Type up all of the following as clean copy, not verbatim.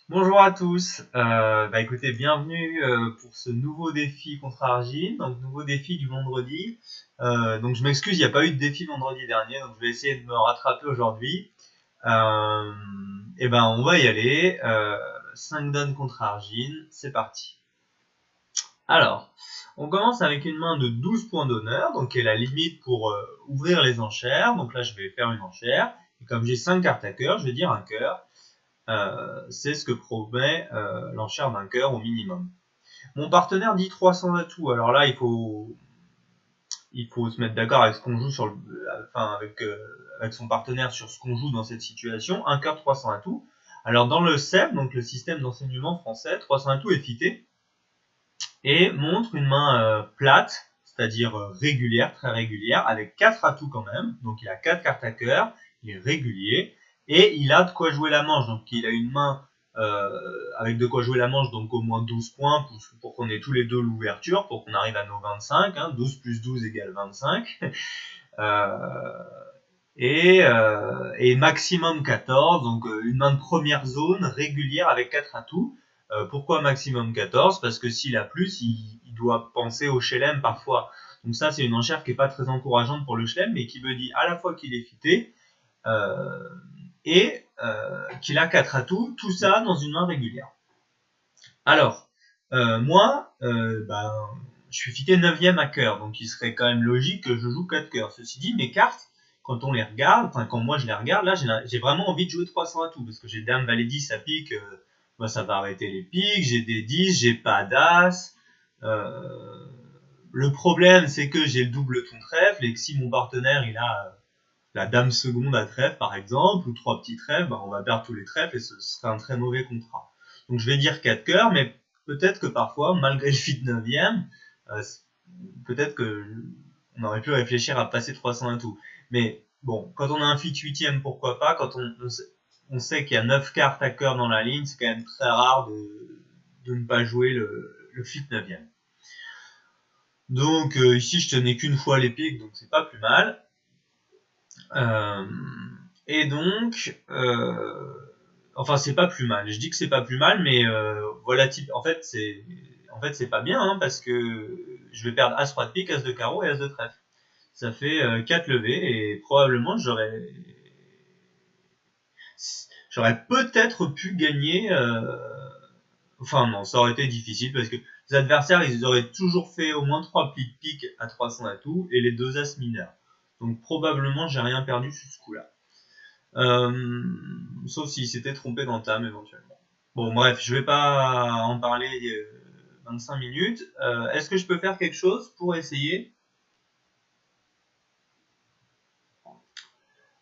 Bonjour à tous, écoutez, bienvenue pour ce nouveau défi contre Argine, donc nouveau défi du vendredi. Donc je m'excuse, il n'y a pas eu de défi vendredi dernier, donc je vais essayer de me rattraper aujourd'hui. On va y aller. 5 dons contre Argine, c'est parti. Alors, on commence avec une main de 12 points d'honneur, donc qui est la limite pour ouvrir les enchères. Donc là, je vais faire une enchère. Et comme j'ai 5 cartes à cœur, je vais dire un cœur. C'est ce que promet l'enchère d'un cœur au minimum. Mon partenaire dit 300 atouts. Alors là, il faut se mettre d'accord avec ce qu'on joue avec son partenaire sur ce qu'on joue dans cette situation. Un cœur 300 atouts. Alors dans le CEP, donc le système d'enseignement français, 300 atouts est fité et montre une main plate, c'est-à-dire régulière, très régulière, avec 4 atouts quand même. Donc il a 4 cartes à cœur, il est régulier, et il a de quoi jouer la manche. Donc il a une main avec de quoi jouer la manche, donc au moins 12 points pour qu'on ait tous les deux l'ouverture, pour qu'on arrive à nos 25. 12 plus 12 égale 25. Et maximum 14, donc une main de première zone régulière avec 4 atouts. Pourquoi maximum 14? Parce que s'il a plus, il doit penser au chelem parfois. Donc ça, c'est une enchère qui n'est pas très encourageante pour le chelem, mais qui me dit à la fois qu'il est fité et qu'il a 4 atouts, tout ça dans une main régulière. Alors, moi, je suis fité 9ème à cœur, donc il serait quand même logique que je joue 4 cœurs. Ceci dit, mes cartes, quand on les regarde, enfin quand moi je les regarde, là j'ai vraiment envie de jouer 300 atouts, parce que j'ai Dame, Valet 10 à pique, moi ça va arrêter les piques, j'ai des 10, j'ai pas d'As. Le problème c'est que j'ai le double ton trèfle, et que si mon partenaire il a la Dame seconde à trèfle par exemple, ou 3 petits trèfles, on va perdre tous les trèfles et ce serait un très mauvais contrat. Donc je vais dire 4 cœurs, mais peut-être que parfois, malgré le fit 9ème, peut-être que on aurait pu réfléchir à passer 300 à tout. Mais bon, quand on a un fit 8ème, pourquoi pas. Quand on sait qu'il y a 9 cartes à cœur dans la ligne, c'est quand même très rare de ne pas jouer le fit 9ème. Donc ici, je tenais qu'une fois les piques, donc c'est pas plus mal. Et donc, enfin c'est pas plus mal. Je dis que c'est pas plus mal, mais voilà, c'est pas bien hein, parce que je vais perdre As roi de pique, As de carreau et As de trèfle. Ça fait 4 levées et probablement j'aurais peut-être pu gagner. Enfin non, ça aurait été difficile parce que les adversaires ils auraient toujours fait au moins 3 plis de pique à 300 atouts et les 2 As mineurs. Donc probablement j'ai rien perdu sur ce coup-là. Sauf s'il s'était trompé d'entame éventuellement. Bon bref, je vais pas en parler 25 minutes. Est-ce que je peux faire quelque chose pour essayer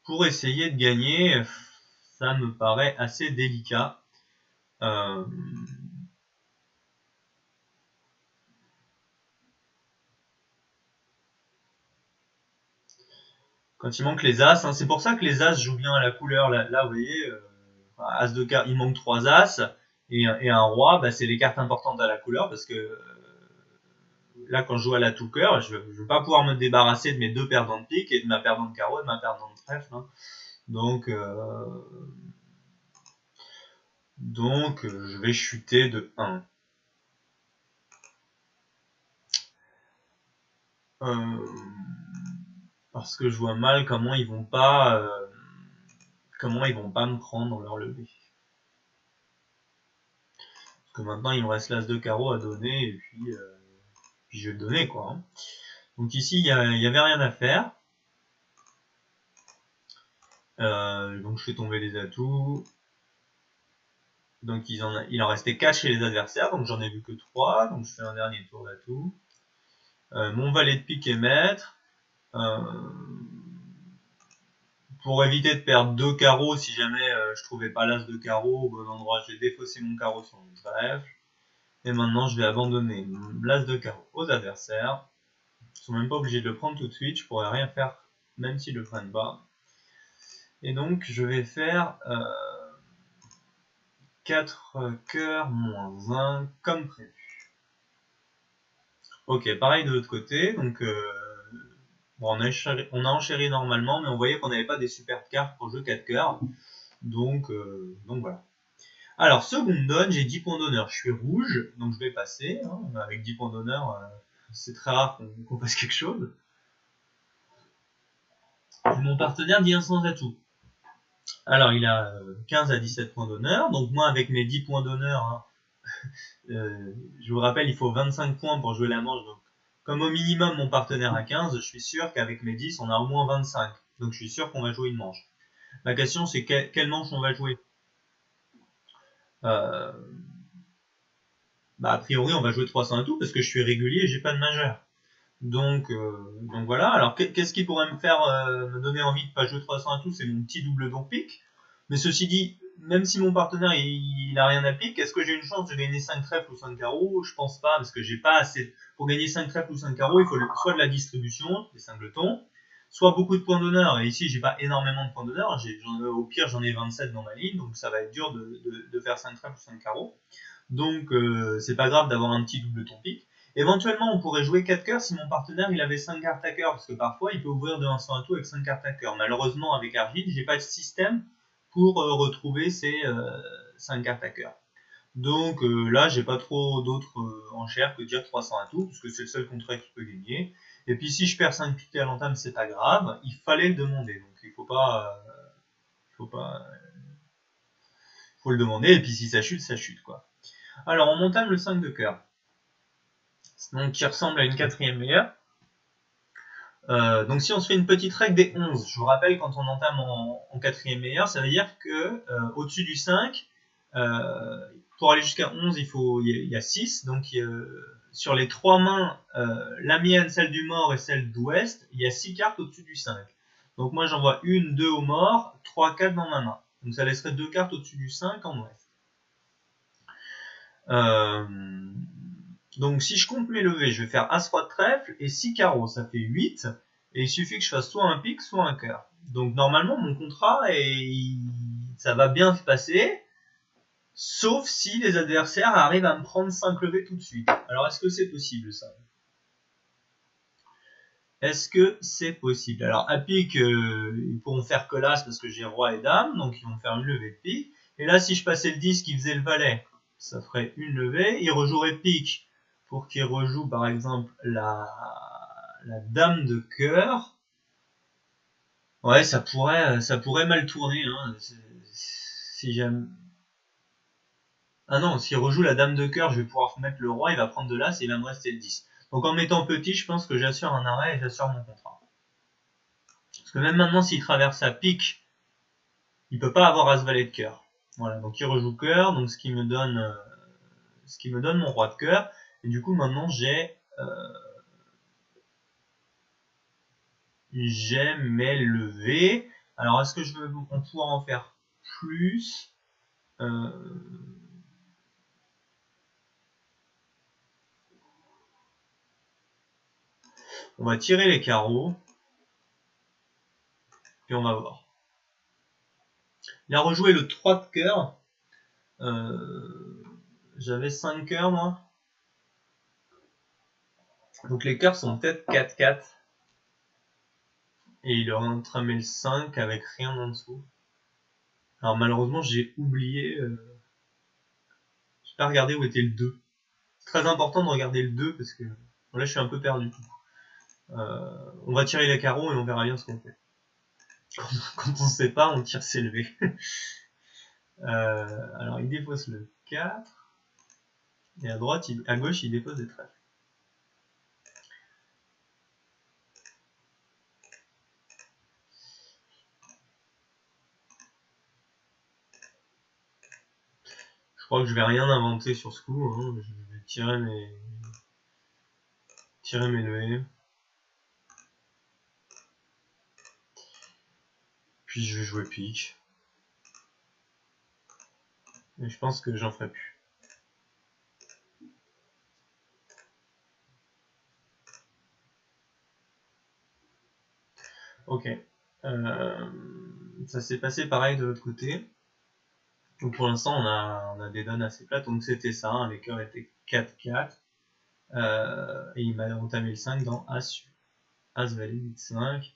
de gagner? Ça me paraît assez délicat. Quand il manque les As, hein, c'est pour ça que les As jouent bien à la couleur. Là vous voyez, As de carte, il manque 3 As et un Roi, bah, c'est les cartes importantes à la couleur parce que là, quand je joue à la tout cœur, je ne vais pas pouvoir me débarrasser de mes deux perdants de pique et de ma perdante de carreau et de ma perdante de trèfle. Hein. Donc, je vais chuter de 1. Parce que je vois mal comment ils vont pas me prendre leur levée. Parce que maintenant il me reste l'as de carreau à donner et puis je vais le donner quoi. Hein. Donc ici il y avait rien à faire. Donc je fais tomber les atouts. Donc il en restait 4 chez les adversaires, donc j'en ai vu que 3, donc je fais un dernier tour d'atout. Mon valet de pique est maître. Pour éviter de perdre 2 carreaux, si jamais je trouvais pas l'as de carreau au bon endroit, je vais défausser mon carreau sur mon trèfle. Et maintenant je vais abandonner l'as de carreau aux adversaires. Ils sont même pas obligés de le prendre tout de suite, je pourrais rien faire même s'ils le prennent pas. Et donc je vais faire 4 cœurs moins 1 comme prévu. Ok, pareil de l'autre côté, donc bon, on a enchéri normalement, mais on voyait qu'on n'avait pas des super cartes pour jouer 4 cœurs, donc voilà. Alors, seconde donne, j'ai 10 points d'honneur. Je suis rouge, donc je vais passer. Hein. Avec 10 points d'honneur, c'est très rare qu'on fasse quelque chose. Mon partenaire dit un sans atout. Alors, il a 15 à 17 points d'honneur. Donc, moi, avec mes 10 points d'honneur, hein, je vous rappelle, il faut 25 points pour jouer la manche. Donc, comme au minimum, mon partenaire a 15, je suis sûr qu'avec mes 10, on a au moins 25. Donc, je suis sûr qu'on va jouer une manche. La question, c'est quelle manche on va jouer. A priori, on va jouer 300 à tout parce que je suis régulier et j'ai pas de majeur. Donc voilà. Alors, qu'est-ce qui pourrait me faire me donner envie de pas jouer 300 à tout? C'est mon petit double don pique. Mais ceci dit, même si mon partenaire il a rien à pique, est-ce que j'ai une chance de gagner 5 trèfles ou 5 carreaux? Je pense pas, parce que j'ai pas assez. Pour gagner 5 trèfles ou 5 carreaux, il faut soit de la distribution, des singletons, soit beaucoup de points d'honneur. Et ici, j'ai pas énormément de points d'honneur. Au pire, j'en ai 27 dans ma ligne, donc ça va être dur de faire 5 trèfles ou 5 carreaux. Donc c'est pas grave d'avoir un petit double ton pique. Éventuellement, on pourrait jouer 4 cœurs si mon partenaire il avait 5 cartes à cœur, parce que parfois il peut ouvrir de 1 100 à tout avec 5 cartes à cœur. Malheureusement, avec Argile, j'ai pas de système pour retrouver ces 5 cartes à cœur. Donc là, j'ai pas trop d'autres enchères que dire 300 à tout, parce que c'est le seul contrat qui peut gagner. Et puis si je perds 5 piques à l'entame, c'est pas grave, il fallait le demander, donc il faut le demander, et puis si ça chute quoi. Alors on entame le 5 de cœur, donc qui ressemble à une quatrième meilleure. Donc si on se fait une petite règle des 11, je vous rappelle, quand on entame en quatrième meilleur, ça veut dire que au-dessus du 5, pour aller jusqu'à 11, il y a 6, donc sur les 3 mains, la mienne, celle du mort et celle d'ouest, il y a 6 cartes au-dessus du 5. Donc moi j'envoie 1, 2 au mort, 3, 4 dans ma main. Donc ça laisserait 2 cartes au-dessus du 5 en ouest. Donc si je compte mes levées, je vais faire As-Roi de trèfle et 6 carreaux, ça fait 8. Et il suffit que je fasse soit un pique, soit un cœur. Donc normalement, mon contrat, ça va bien se passer, sauf si les adversaires arrivent à me prendre 5 levées tout de suite. Alors est-ce que c'est possible ça? Est-ce que c'est possible? Alors à pique, ils pourront faire que l'As parce que j'ai Roi et Dame, donc ils vont faire une levée de pique. Et là, si je passais le 10 qui faisait le Valet, ça ferait une levée. Ils rejoueraient pique pour qu'ils rejouent par exemple la Dame de cœur. Ouais, ça pourrait mal tourner. Hein. Si j'aime. Ah non, s'il rejoue la Dame de cœur, je vais pouvoir mettre le Roi, il va prendre de l'As et il va me rester le 10. Donc en mettant petit, je pense que j'assure un arrêt et j'assure mon contrat. Parce que même maintenant, s'il traverse sa pique, il peut pas avoir As-Valet de cœur. Voilà, donc il rejoue cœur, donc ce qui me donne mon Roi de cœur. Et du coup, maintenant, j'ai mes levées. Alors, est-ce que on pourra en faire plus? On va tirer les carreaux. Puis on va voir. Il a rejoué le 3 de cœur. J'avais 5 cœurs, moi. Donc les cœurs sont peut-être 4-4. Et il a entramé le 5 avec rien en dessous. Alors malheureusement, j'ai oublié. J'ai pas regardé où était le 2. C'est très important de regarder le 2 parce que là, je suis un peu perdu. On va tirer les carreaux et on verra bien ce qu'on fait. Quand on ne sait pas, on tire s'élever. Alors il dépose le 4. Et à gauche, il dépose des trèfles. Je crois que je vais rien inventer sur ce coup. Hein. Je vais tirer mes levées. Puis je vais jouer pique. Et je pense que j'en ferai plus. Ok. Ça s'est passé pareil de l'autre côté. Donc pour l'instant, on a des donnes assez plates. Donc c'était ça, hein, les cœurs étaient 4-4. Et il m'a entamé le 5 dans As, Valet, 8-5.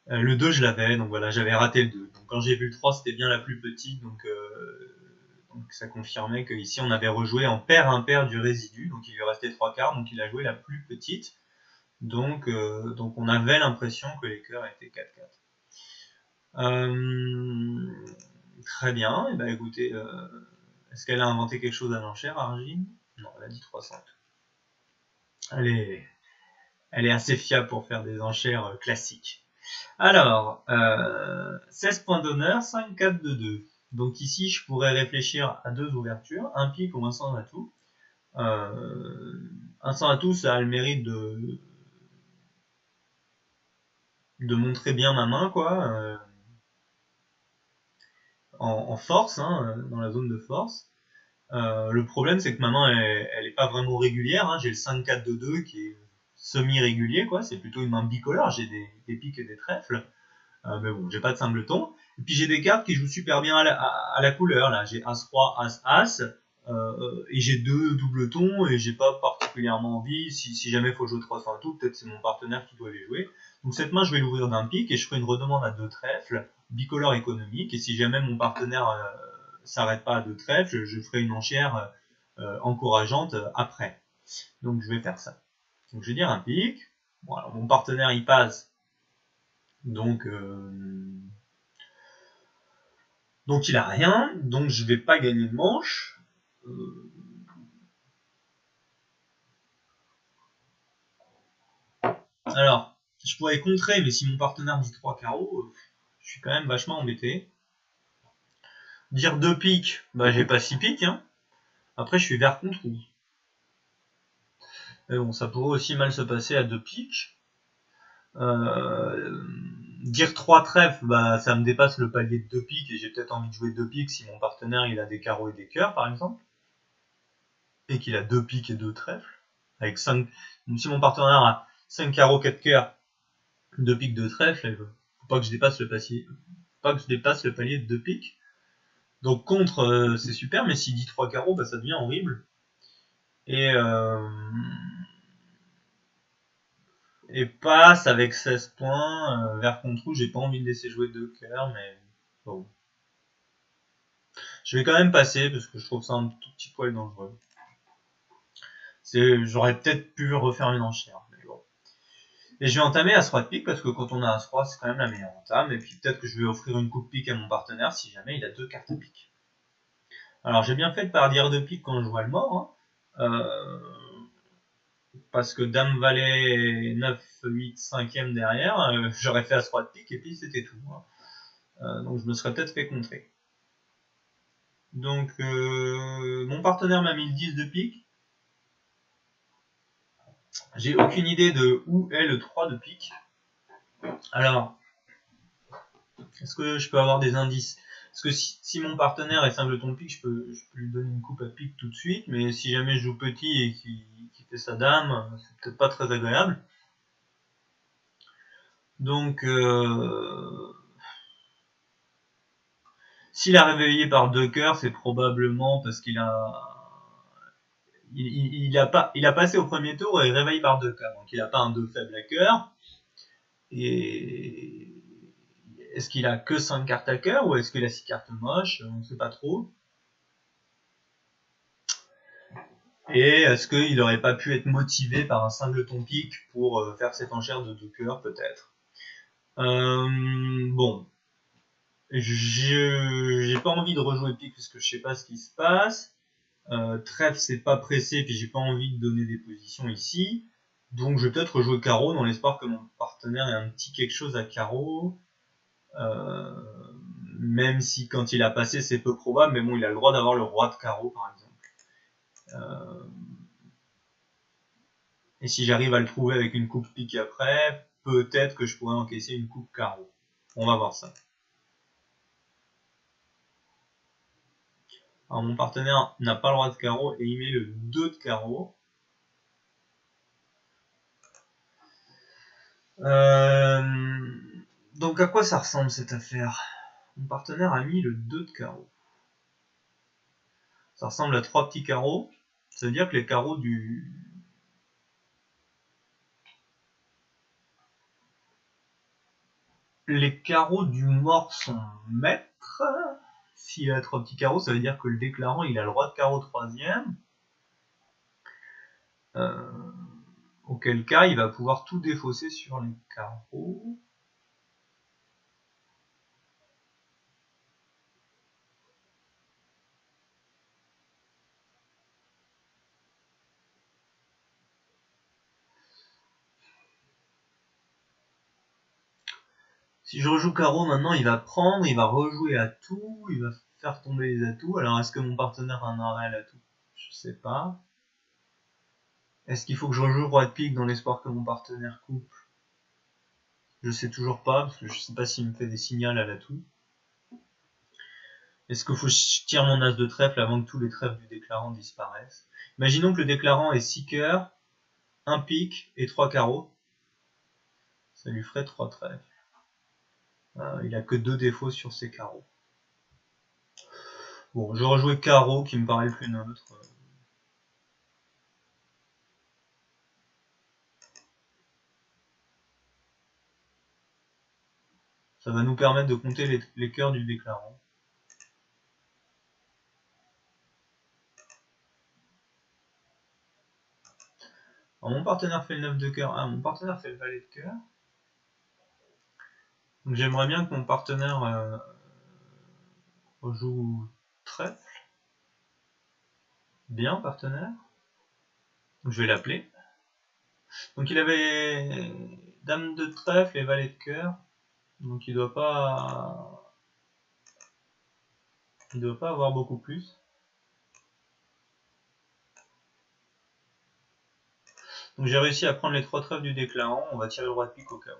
Le 2, je l'avais, donc voilà, j'avais raté le 2. Donc quand j'ai vu le 3, c'était bien la plus petite, donc Donc ça confirmait qu'ici on avait rejoué en paire impair du résidu, donc il lui restait 3 cartes, donc il a joué la plus petite. Donc on avait l'impression que les cœurs étaient 4-4. Très bien, et ben écoutez, est-ce qu'elle a inventé quelque chose à l'enchère, Argine? Non, elle a dit 300. Elle est assez fiable pour faire des enchères classiques. Alors, 16 points d'honneur, 5, 4, 2, 2. Donc ici, je pourrais réfléchir à 2 ouvertures, un pic ou un sans atout. Un sans atout, ça a le mérite de montrer bien ma main, quoi, en force, hein, dans la zone de force. Le problème, c'est que ma main, elle est pas vraiment régulière, hein. J'ai le 5, 4, 2, 2 qui est semi-régulier, quoi. C'est plutôt une main bicolore, j'ai des piques et des trèfles. Mais bon, j'ai pas de singleton. Et puis j'ai des cartes qui jouent super bien à la couleur, là. J'ai As-Roi, As-As, et j'ai 2 doubletons, et j'ai pas particulièrement envie, si jamais il faut jouer 3 sans tout, peut-être c'est mon partenaire qui doit les jouer. Donc cette main, je vais l'ouvrir d'un pic, et je ferai une redemande à 2 trèfles, bicolore économique, et si jamais mon partenaire s'arrête pas à 2 trèfles, je ferai une enchère encourageante après. Donc je vais faire ça. Donc je vais dire un pic. Bon, alors, mon partenaire il passe. Donc il a rien, donc je vais pas gagner de manche. Alors, je pourrais contrer, mais si mon partenaire dit 3 carreaux, je suis quand même vachement embêté. Dire 2 piques, bah j'ai pas 6 piques, hein. Après je suis vert contre rouge. Mais bon, ça pourrait aussi mal se passer à 2 piques. Dire 3 trèfles, bah ça me dépasse le palier de 2 piques et j'ai peut-être envie de jouer 2 piques si mon partenaire il a des carreaux et des cœurs par exemple. Et qu'il a 2 piques et 2 trèfles. Avec 5. Si mon partenaire a 5 carreaux, 4 cœurs, 2 piques, 2 trèfles, faut pas que je dépasse le palier de 2 piques. Donc contre c'est super, mais s'il dit 3 carreaux, bah ça devient horrible. Et passe avec 16 points, vert contre rouge, j'ai pas envie de laisser jouer 2 cœurs, mais bon. Je vais quand même passer parce que je trouve ça un tout petit poil dangereux. J'aurais peut-être pu refaire une enchère, mais bon. Et je vais entamer As-Roi de pique parce que quand on a As-Roi, c'est quand même la meilleure entame. Et puis peut-être que je vais offrir une coupe pique à mon partenaire si jamais il a 2 cartes pique. Alors j'ai bien fait de pas dire de pique quand je vois le mort, hein. Parce que Dame Valet 9, 8, 5ème derrière, j'aurais fait As-Roi de pique et puis c'était tout. Hein. Donc je me serais peut-être fait contrer. Donc mon partenaire m'a mis le 10 de pique. J'ai aucune idée de où est le 3 de pique. Alors, est-ce que je peux avoir des indices? Parce que si mon partenaire est singleton de pique, je peux lui donner une coupe à pique tout de suite, mais si jamais je joue petit et qu'il fait sa dame, c'est peut-être pas très agréable. Donc, s'il a réveillé par 2 cœurs, c'est probablement parce qu'il a... Il a passé au premier tour et réveille par 2 cœurs. Donc il n'a pas un 2 faible à cœur. Et est-ce qu'il a que 5 cartes à cœur ou est-ce qu'il a 6 cartes moches? On ne sait pas trop. Et est-ce qu'il n'aurait pas pu être motivé par un singleton pique pour faire cette enchère de 2 cœurs, peut-être. Bon. J'ai pas envie de rejouer pique parce que je sais pas ce qui se passe. Trèfle, c'est pas pressé, puis j'ai pas envie de donner des positions ici. Donc je vais peut-être rejouer carreau dans l'espoir que mon partenaire ait un petit quelque chose à carreau. Même si quand il a passé c'est peu probable, mais bon, il a le droit d'avoir le roi de carreau par exemple. Et si j'arrive à le trouver avec une coupe pique après, peut-être que je pourrais encaisser une coupe carreau. On va voir ça. Alors mon partenaire n'a pas le roi de carreau et il met le 2 de carreau. Donc à quoi ça ressemble cette affaire? Mon partenaire a mis le 2 de carreau. Ça ressemble à 3 petits carreaux. Ça veut dire que les carreaux du... Les carreaux du mort sont maîtres. S'il a 3 petits carreaux, ça veut dire que le déclarant, il a le roi de carreau troisième. Auquel cas, il va pouvoir tout défausser sur les carreaux. Si je rejoue carreau, maintenant, il va prendre, il va rejouer atout, il va faire tomber les atouts. Alors, est-ce que mon partenaire a un arrêt à l'atout? Je sais pas. Est-ce qu'il faut que je rejoue roi de pique dans l'espoir que mon partenaire coupe? Je sais toujours pas, parce que je sais pas s'il me fait des signaux à l'atout. Est-ce qu'il faut que je tire mon as de trèfle avant que tous les trèfles du déclarant disparaissent? Imaginons que le déclarant ait 6 cœurs, 1 pique et 3 carreaux. Ça lui ferait 3 trèfles. Il a que 2 défauts sur ses carreaux. Bon, je rejouer carreau qui me paraît le plus neutre. Ça va nous permettre de compter les cœurs du déclarant. Alors, mon partenaire fait le 9 de cœur. Ah, mon partenaire fait le valet de cœur. Donc j'aimerais bien que mon partenaire rejoue trèfle. Bien, partenaire. Donc je vais l'appeler. Donc il avait dame de trèfle et valet de cœur. Donc il doit pas avoir beaucoup plus. Donc j'ai réussi à prendre les 3 trèfles du déclarant. On va tirer le roi de pique au cas où.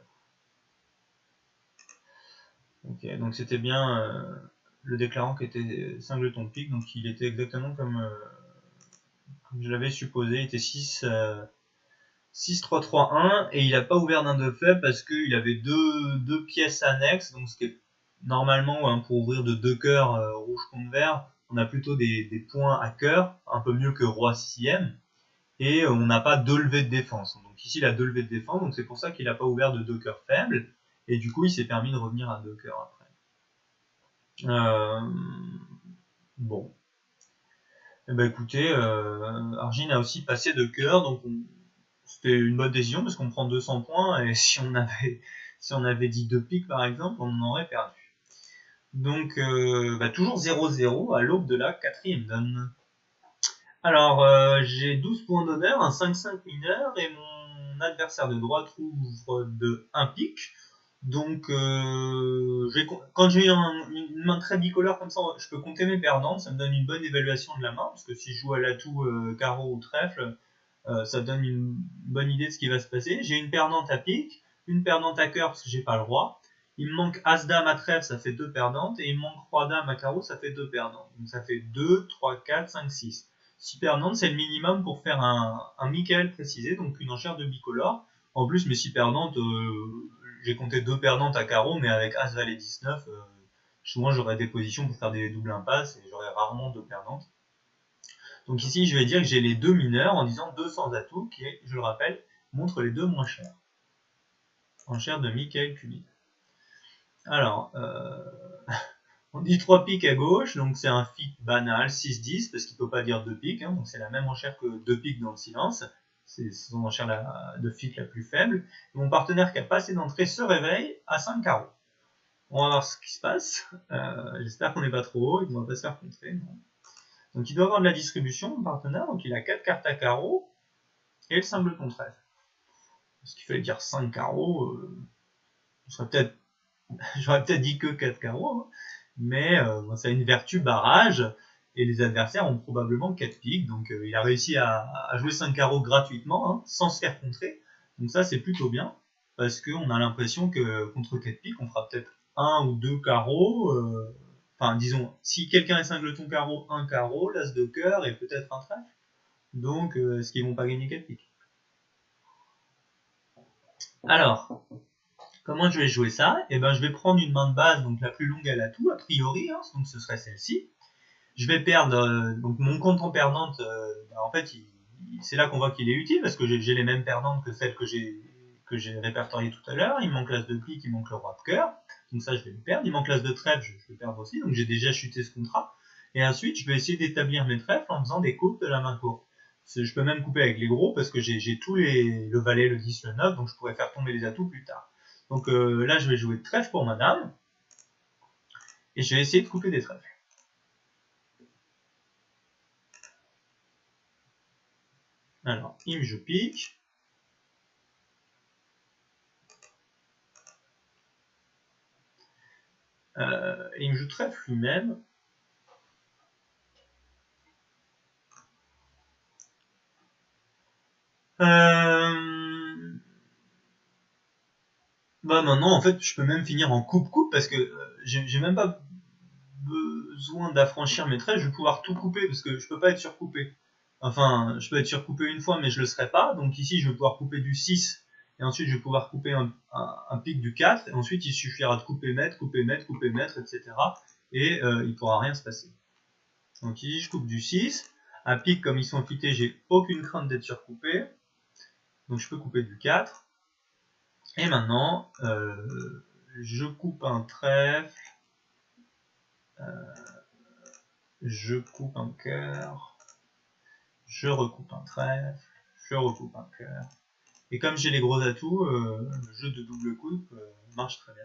Ok, donc c'était bien le déclarant qui était cingleton de pique. Donc il était exactement comme je l'avais supposé. Il était 6, 3, 3, 1. Et il n'a pas ouvert d'un de faible parce qu'il avait deux pièces annexes. Donc ce qui est normalement pour ouvrir de 2 cœurs rouge contre vert, on a plutôt des points à cœur, un peu mieux que roi 6ème. Et on n'a pas 2 levées de défense. Donc ici il a 2 levées de défense, donc c'est pour ça qu'il n'a pas ouvert de 2 cœurs faibles. Et du coup il s'est permis de revenir à 2 cœurs après. Bon. Eh ben écoutez, Argine a aussi passé 2 cœurs, donc c'était une bonne décision parce qu'on prend 200 points et si on avait dit 2 piques par exemple, on en aurait perdu. Donc toujours 0-0 à l'aube de la 4ème donne. Alors j'ai 12 points d'honneur, un 5-5 mineur et mon adversaire de droite ouvre de 1 pique. Donc quand j'ai une main très bicolore comme ça, je peux compter mes perdants, ça me donne une bonne évaluation de la main, parce que si je joue à l'atout carreau ou trèfle, ça donne une bonne idée de ce qui va se passer. J'ai une perdante à pique, une perdante à cœur parce que j'ai pas le roi. Il me manque as-dame à trèfle, ça fait 2 perdantes, et il me manque roi-dame à carreau, ça fait 2 perdantes. Donc ça fait 2, 3, 4, 5, 6. 6 perdantes, c'est le minimum pour faire un Michael précisé, donc une enchère de bicolore. En plus, mes 6 perdantes, j'ai compté 2 perdantes à carreau, mais avec as, valet 19, souvent j'aurais des positions pour faire des doubles impasses, et j'aurais rarement 2 perdantes. Donc ici, je vais dire que j'ai les 2 mineurs en disant 200 atouts, qui, je le rappelle, montre les 2 moins chers. Enchère de Michael Cubit. Alors, on dit 3 piques à gauche, donc c'est un fit banal, 6-10, parce qu'il ne peut pas dire 2 piques, donc c'est la même enchère que 2 piques dans le silence. C'est son enchère de fit la plus faible. Et mon partenaire qui a pas assez d'entrée se réveille à 5 carreaux. On va voir ce qui se passe. J'espère qu'on n'est pas trop haut, il ne va pas se faire contrer. Non. Donc il doit avoir de la distribution, mon partenaire, donc il a 4 cartes à carreaux et le cingleton trèfle. Ce qui fallait dire 5 carreaux, j'aurais peut-être dit que 4 carreaux, hein, mais ça a une vertu barrage, et les adversaires ont probablement 4 piques, donc il a réussi à jouer 5 carreaux gratuitement, hein, sans se faire contrer, donc ça c'est plutôt bien, parce qu'on a l'impression que contre 4 piques, on fera peut-être 1 ou 2 carreaux, enfin disons, si quelqu'un est cingleton carreau, 1 carreau, l'as de cœur et peut-être un trèfle, donc est-ce qu'ils vont pas gagner 4 piques? Alors, comment je vais jouer ça? Eh ben, je vais prendre une main de base, donc la plus longue à l'atout, a priori, hein, donc ce serait celle-ci. Je vais perdre, donc mon compte en perdante, en fait, c'est là qu'on voit qu'il est utile, parce que j'ai les mêmes perdantes que celles que j'ai répertoriées tout à l'heure. Il manque l'as de pique, il manque le roi de cœur. donc ça je vais le perdre. Il manque l'as de trèfle, je vais le perdre aussi, donc j'ai déjà chuté ce contrat. Et ensuite, je vais essayer d'établir mes trèfles en faisant des coupes de la main courte. Je peux même couper avec les gros parce que j'ai tous le valet, le 10, le 9, donc je pourrais faire tomber les atouts plus tard. Donc là, je vais jouer de trèfle pour ma dame. Et je vais essayer de couper des trèfles. Alors, il me joue pique. Il me joue trèfle lui-même. Bah maintenant, en fait, je peux même finir en coupe-coupe parce que j'ai même pas besoin d'affranchir mes traits, je vais pouvoir tout couper parce que je peux pas être surcoupé. Enfin, je peux être surcoupé une fois, mais je le serai pas. Donc ici, je vais pouvoir couper du 6 et ensuite je vais pouvoir couper un pic du 4 et ensuite il suffira de couper mètre, etc. Et il pourra rien se passer. Donc ici, je coupe du 6. Un pic, comme ils sont quittés, j'ai aucune crainte d'être surcoupé. Donc je peux couper du 4. Et maintenant, je coupe un trèfle. Je coupe un cœur. Je recoupe un trèfle. Je recoupe un cœur. Et comme j'ai les gros atouts, le jeu de double coupe marche très bien.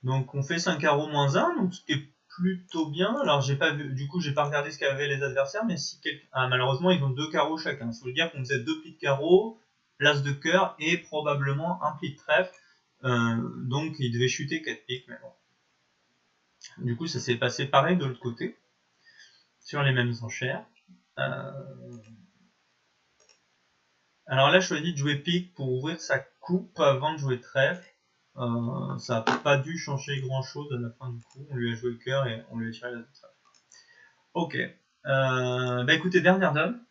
Donc on fait 5 carreaux moins 1, donc ce qui est plutôt bien. Alors j'ai pas vu, du coup j'ai pas regardé ce qu'avaient les adversaires, mais si malheureusement ils ont 2 carreaux chacun. Ça veut dire qu'on faisait 2 plis de carreaux, l'as de cœur et probablement un pli de trèfle. Donc il devait chuter 4 piques, mais bon. Du coup ça s'est passé pareil de l'autre côté, sur les mêmes enchères. Alors là je choisis de jouer pique pour ouvrir sa coupe avant de jouer trèfle. Ça n'a pas dû changer grand chose à la fin du coup. On lui a joué le cœur et on lui a tiré la trèfle. Ok. Bah écoutez, dernière donne.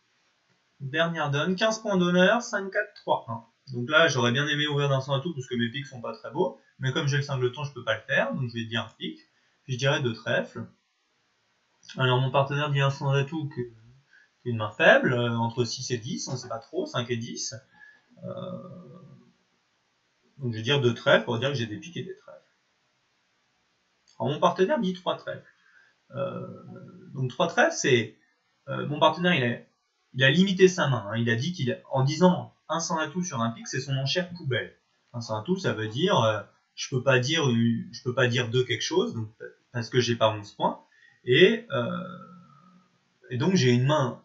Dernière donne, 15 points d'honneur, 5, 4, 3, 1. Donc là, j'aurais bien aimé ouvrir d'un sans atout parce que mes piques sont pas très beaux. Mais comme j'ai le singleton, je peux pas le faire. Donc je vais dire un pique. Puis je dirais 2 trèfles. Alors mon partenaire dit un sans atout qu'une main faible, entre 6 et 10, on sait pas trop, 5 et 10. Donc je vais dire 2 trèfles pour dire que j'ai des piques et des trèfles. Alors mon partenaire dit 3 trèfles. Donc 3 trèfles, c'est... mon partenaire, il a limité sa main. Hein. Il a dit en disant un sans atout sur un pic, c'est son enchère poubelle. Un sans atout, ça veut dire je peux pas dire 2 quelque chose, donc, parce que j'ai pas 11 points. Et donc j'ai une main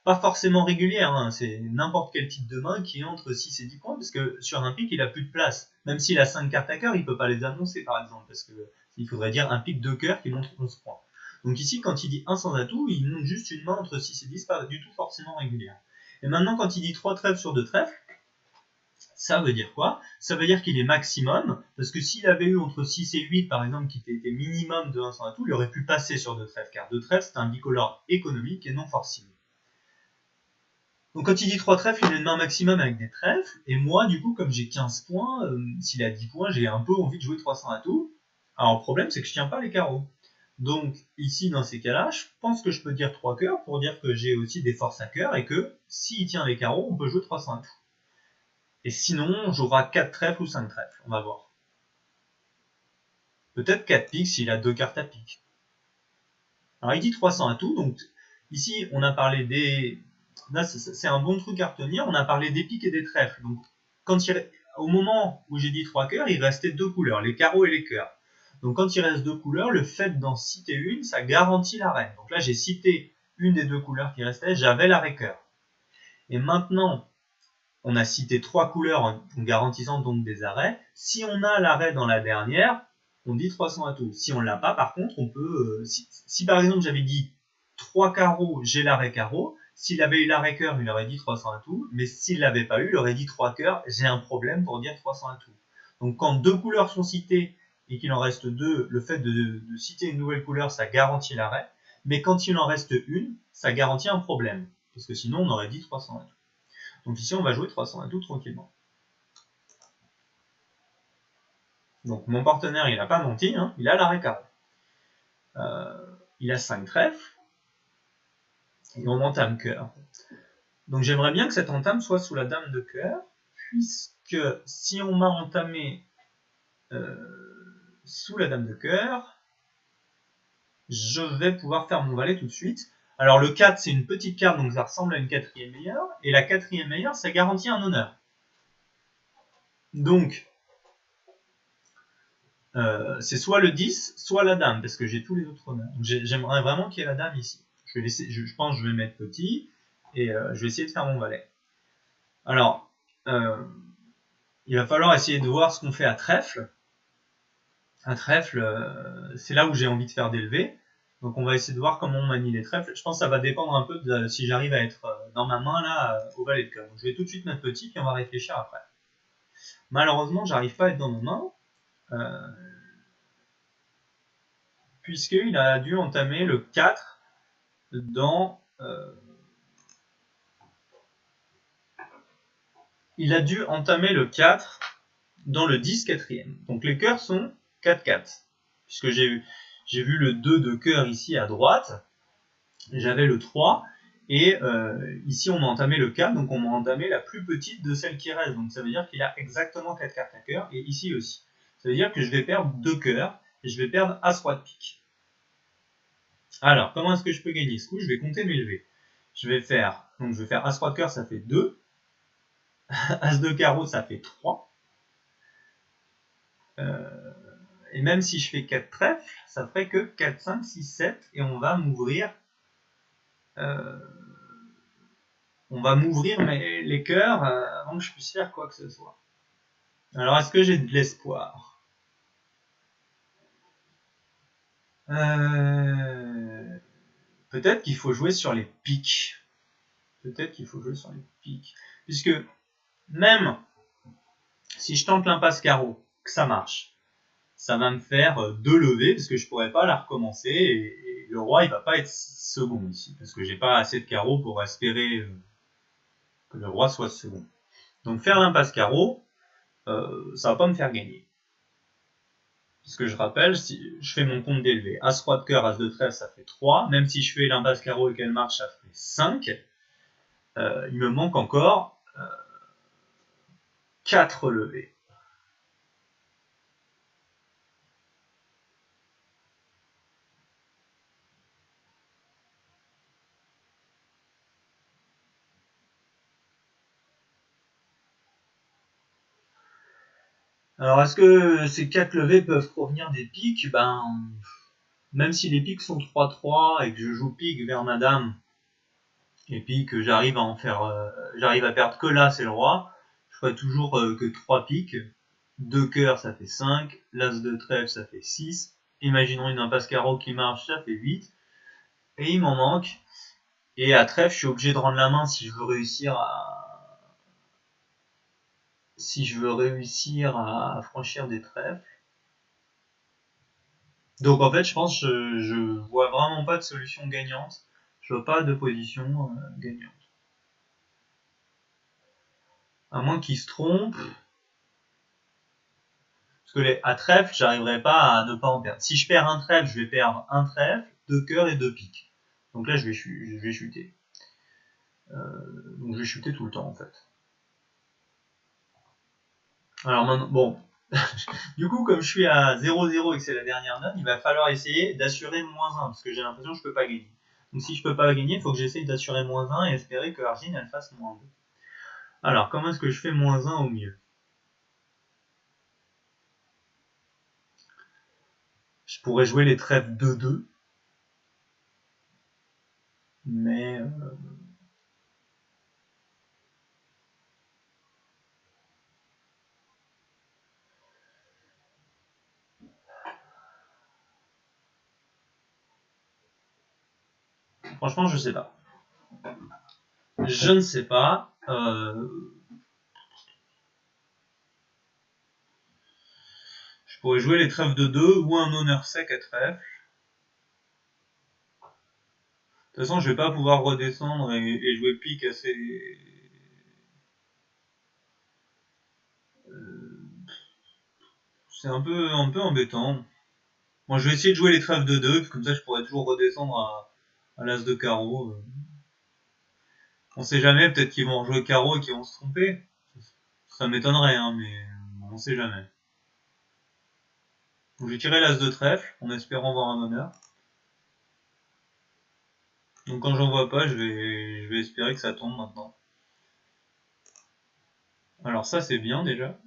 pas forcément régulière, hein, c'est n'importe quel type de main qui est entre 6 et 10 points, parce que sur un pic, il a plus de place. Même s'il a 5 cartes à cœur, il peut pas les annoncer, par exemple, parce qu'il faudrait dire un pic de cœur qui montre 11 points. Donc ici, quand il dit 1 sans atout, il montre juste une main entre 6 et 10, pas du tout forcément régulière. Et maintenant, quand il dit 3 trèfles sur 2 trèfles, ça veut dire quoi? Ça veut dire qu'il est maximum, parce que s'il avait eu entre 6 et 8, par exemple, qui était minimum de 1 sans atout, il aurait pu passer sur 2 trèfles, car 2 trèfles, c'est un bicolore économique et non forcing. Donc quand il dit 3 trèfles, il a une main maximum avec des trèfles, et moi, du coup, comme j'ai 15 points, s'il a 10 points, j'ai un peu envie de jouer 300 atouts. Alors le problème, c'est que je tiens pas les carreaux. Donc ici, dans ces cas-là, je pense que je peux dire 3 cœurs pour dire que j'ai aussi des forces à cœur, et que s'il tient les carreaux, on peut jouer 300 atouts. Et sinon, j'aurai 4 trèfles ou 5 trèfles, on va voir. Peut-être 4 piques s'il a 2 cartes à pique. Alors il dit 300 atouts, donc ici, on a parlé des... Là, c'est un bon truc à retenir. On a parlé des piques et des trèfles. Donc, au moment où j'ai dit 3 cœurs, il restait 2 couleurs, les carreaux et les cœurs. Donc, quand il reste 2 couleurs, le fait d'en citer une, ça garantit l'arrêt. Donc là, j'ai cité une des 2 couleurs qui restait, j'avais l'arrêt cœur. Et maintenant, on a cité 3 couleurs en garantissant donc des arrêts. Si on a l'arrêt dans la dernière, on dit 300 atouts. Si on ne l'a pas, par contre, on peut... si par exemple, j'avais dit 3 carreaux, j'ai l'arrêt carreau. S'il avait eu l'arrêt cœur, il aurait dit 300 atouts, mais s'il l'avait pas eu, il aurait dit 3 cœurs, j'ai un problème pour dire 300 atouts. Donc quand 2 couleurs sont citées et qu'il en reste 2, le fait de citer une nouvelle couleur, ça garantit l'arrêt, mais quand il en reste une, ça garantit un problème, parce que sinon on aurait dit 300 atouts. Donc ici on va jouer 300 atouts tranquillement. Donc mon partenaire il n'a pas menti, hein, il a l'arrêt carré. Il a 5 trèfles, et on entame cœur. Donc j'aimerais bien que cette entame soit sous la dame de cœur, puisque si on m'a entamé sous la dame de cœur, je vais pouvoir faire mon valet tout de suite. Alors le 4 c'est une petite carte, donc ça ressemble à une quatrième meilleure, et la quatrième meilleure ça garantit un honneur. Donc c'est soit le 10, soit la dame, parce que j'ai tous les autres honneurs. J'aimerais vraiment qu'il y ait la dame ici. Je pense que je vais mettre petit, et je vais essayer de faire mon valet. Alors, il va falloir essayer de voir ce qu'on fait à trèfle. À trèfle, c'est là où j'ai envie de faire des levées. Donc on va essayer de voir comment on manie les trèfles. Je pense que ça va dépendre un peu de si j'arrive à être dans ma main là au valet de cœur. Donc je vais tout de suite mettre petit, puis on va réfléchir après. Malheureusement, j'arrive pas à être dans ma main, puisqu'il a dû entamer le 4 dans... il a dû entamer le 4 dans le 10 quatrième. Donc les cœurs sont 4-4. Puisque j'ai vu le 2 de cœur ici à droite. J'avais le 3. Et ici on m'a entamé le 4. Donc on m'a entamé la plus petite de celles qui restent. Donc ça veut dire qu'il a exactement 4 cartes à cœur. Et ici aussi. Ça veut dire que je vais perdre 2 cœurs. Et je vais perdre As-Roi de pique. Alors, comment est-ce que je peux gagner ce coup? Je vais compter mes levées. Je vais faire As-Roi de cœur, ça fait 2. As de carreau, ça fait 3. Et même si je fais 4 trèfles, ça ferait que 4, 5, 6, 7. Et on va m'ouvrir les cœurs avant que je puisse faire quoi que ce soit. Alors, est-ce que j'ai de l'espoir? Peut-être qu'il faut jouer sur les piques. Puisque même si je tente l'impasse carreau, que ça marche, ça va me faire 2 levées, parce que je pourrais pas la recommencer, et le roi il va pas être second ici, parce que j'ai pas assez de carreaux pour espérer que le roi soit second. Donc faire l'impasse carreau, ça va pas me faire gagner. Parce que je rappelle, si je fais mon compte d'élevé, As-Roi de cœur, As de trèfle, ça fait 3, même si je fais l'impasse carreau et qu'elle marche, ça fait 5, il me manque encore 4 levées. Alors, est-ce que ces 4 levées peuvent provenir des piques? Même si les piques sont 3-3 et que je joue pique vers ma dame, et puis que j'arrive à perdre que là, c'est le roi, je ferai toujours que 3 piques. 2 cœurs, ça fait 5. L'as de trèfle, ça fait 6. Imaginons une impasse carreau qui marche, ça fait 8. Et il m'en manque. Et à trèfle, je suis obligé de rendre la main si je veux réussir à franchir des trèfles. Donc en fait, je pense que je vois vraiment pas de solution gagnante. Je vois pas de position gagnante. À moins qu'il se trompe. Parce que à trèfle, j'arriverai pas à ne pas en perdre. Si je perds un trèfle, je vais perdre un trèfle, 2 cœurs et 2 piques. Donc là, je vais chuter. Donc je vais chuter tout le temps en fait. Alors maintenant, bon. Du coup, comme je suis à 0-0 et que c'est la dernière note, il va falloir essayer d'assurer -1, parce que j'ai l'impression que je peux pas gagner. Donc si je peux pas gagner, il faut que j'essaye d'assurer -1 et espérer que Argine elle fasse -2. Alors, comment est-ce que je fais -1 au mieux? Je pourrais jouer les trèfles 2-2. Mais... franchement, je sais pas. Je ne sais pas. Je pourrais jouer les trèfles de 2 ou un honneur sec à trèfle. De toute façon, je vais pas pouvoir redescendre et jouer pique assez... c'est un peu embêtant. Moi, je vais essayer de jouer les trèfles de 2, comme ça je pourrais toujours redescendre à l'as de carreau. On sait jamais, peut-être qu'ils vont rejouer carreau et qu'ils vont se tromper. Ça m'étonnerait, hein, mais on sait jamais. Donc j'ai tiré l'as de trèfle, en espérant voir un honneur. Donc quand j'en vois pas, je vais espérer que ça tombe maintenant. Alors ça c'est bien déjà.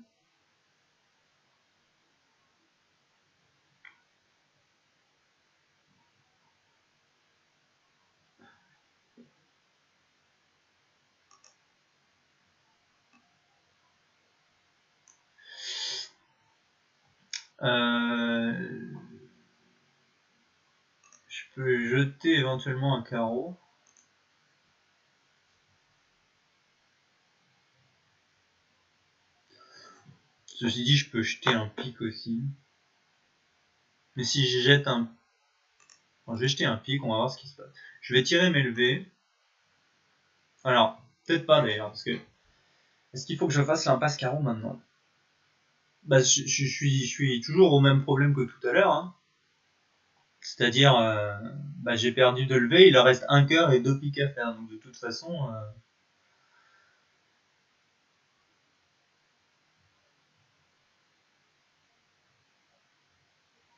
Je peux jeter éventuellement un carreau. Ceci dit, je peux jeter un pic aussi. Mais si je jette un... Bon, je vais jeter un pic, on va voir ce qui se passe. Je vais tirer mes levées. Alors, peut-être pas d'ailleurs, parce que... Est-ce qu'il faut que je fasse l'impasse carreau maintenant? Bah, je suis toujours au même problème que tout à l'heure. Hein. C'est-à-dire, bah, j'ai perdu 2 levées, il en reste un cœur et 2 piques à faire. Donc de toute façon...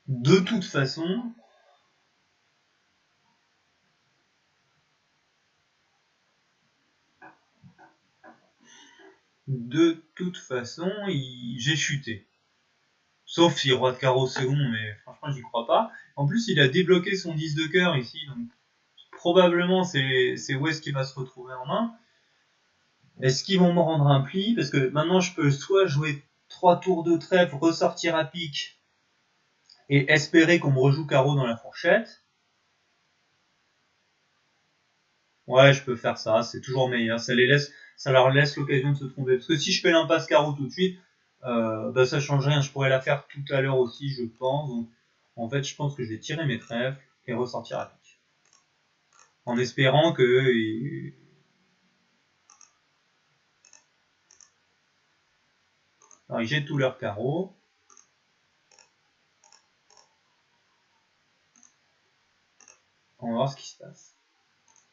De toute façon... j'ai chuté. Sauf si roi de carreau c'est bon, mais franchement j'y crois pas. En plus il a débloqué son 10 de cœur ici, donc probablement c'est West qui va se retrouver en main. Est-ce qu'ils vont me rendre un pli? Parce que maintenant je peux soit jouer 3 tours de trèfle, ressortir à pique, et espérer qu'on me rejoue carreau dans la fourchette. Ouais, je peux faire ça, c'est toujours meilleur. Ça leur laisse l'occasion de se tromper. Parce que si je fais l'impasse carreau tout de suite, bah ça change rien. Je pourrais la faire tout à l'heure aussi, je pense. Donc, en fait, je pense que je vais tirer mes trèfles et ressortir à pique. En espérant que... Alors, ils jettent tous leurs carreaux. On va voir ce qui se passe.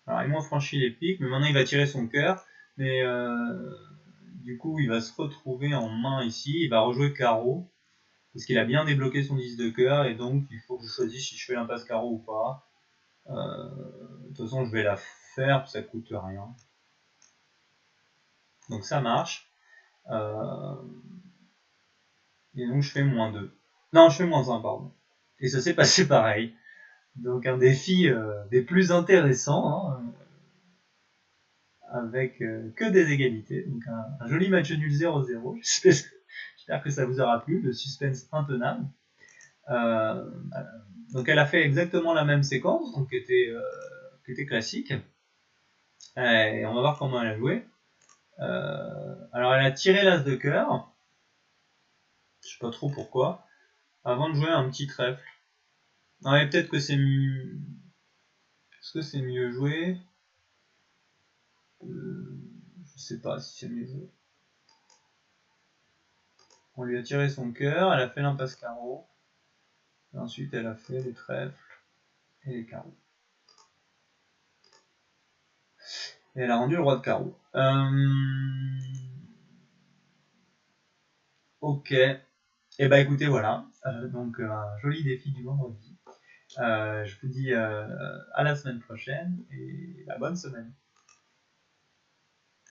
Alors, ils m'ont franchi les piques, mais maintenant il va tirer son cœur. Mais du coup, il va se retrouver en main ici. Il va rejouer carreau. Parce qu'il a bien débloqué son 10 de cœur. Et donc, il faut que je choisisse si je fais l'impasse carreau ou pas. De toute façon, je vais la faire, ça coûte rien. Donc ça marche. Et donc je fais -2. Non, je fais -1, pardon. Et ça s'est passé pareil. Donc un défi des plus intéressants, hein, avec que des égalités. Donc un joli match nul 0-0. J'espère que ça vous aura plu, le suspense intenable. Donc elle a fait exactement la même séquence, donc qui était classique. Et on va voir comment elle a joué. Alors elle a tiré l'as de cœur. Je sais pas trop pourquoi. Avant de jouer un petit trèfle. Non, mais peut-être que c'est mieux. Est-ce que c'est mieux joué? Je sais pas si c'est mieux joué. On lui a tiré son cœur, elle a fait l'impasse carreau. Et ensuite elle a fait les trèfles et les carreaux. Et elle a rendu le roi de carreau. Ok. Et bah écoutez, voilà. Donc un joli défi du vendredi. Je vous dis à la semaine prochaine et bonne semaine.